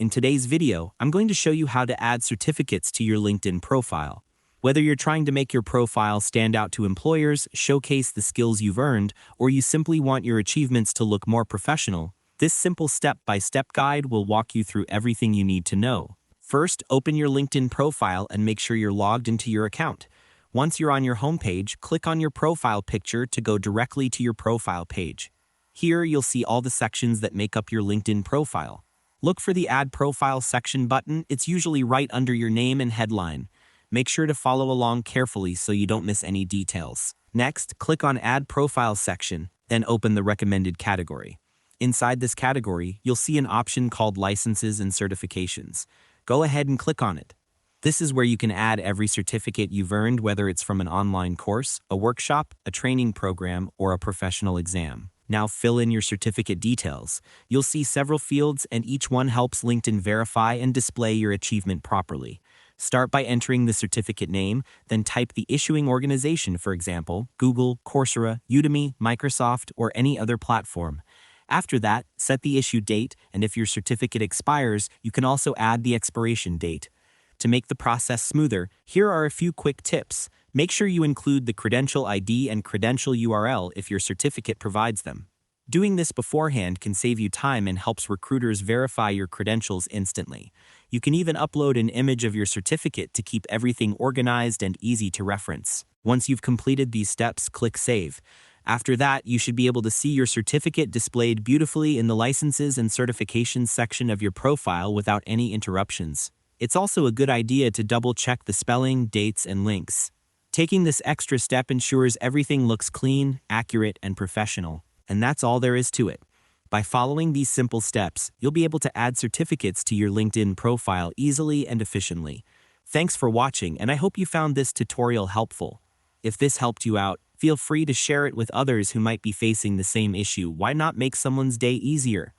In today's video, I'm going to show you how to add certificates to your LinkedIn profile. Whether you're trying to make your profile stand out to employers, showcase the skills you've earned, or you simply want your achievements to look more professional, this simple step-by-step guide will walk you through everything you need to know. First, open your LinkedIn profile and make sure you're logged into your account. Once you're on your homepage, click on your profile picture to go directly to your profile page. Here, you'll see all the sections that make up your LinkedIn profile. Look for the Add Profile section button. It's usually right under your name and headline. Make sure to follow along carefully so you don't miss any details. Next, click on Add Profile section, then open the recommended category. Inside this category, you'll see an option called Licenses and Certifications. Go ahead and click on it. This is where you can add every certificate you've earned, whether it's from an online course, a workshop, a training program, or a professional exam. Now fill in your certificate details. You'll see several fields, and each one helps LinkedIn verify and display your achievement properly. Start by entering the certificate name, then type the issuing organization, for example, Google, Coursera, Udemy, Microsoft, or any other platform. After that, set the issue date, and if your certificate expires, you can also add the expiration date. To make the process smoother, here are a few quick tips. Make sure you include the credential ID and credential URL if your certificate provides them. Doing this beforehand can save you time and helps recruiters verify your credentials instantly. You can even upload an image of your certificate to keep everything organized and easy to reference. Once you've completed these steps, click Save. After that, you should be able to see your certificate displayed beautifully in the Licenses and Certifications section of your profile without any interruptions. It's also a good idea to double-check the spelling, dates, and links. Taking this extra step ensures everything looks clean, accurate, and professional. And that's all there is to it. By following these simple steps, you'll be able to add certificates to your LinkedIn profile easily and efficiently. Thanks for watching, and I hope you found this tutorial helpful. If this helped you out, feel free to share it with others who might be facing the same issue. Why not make someone's day easier?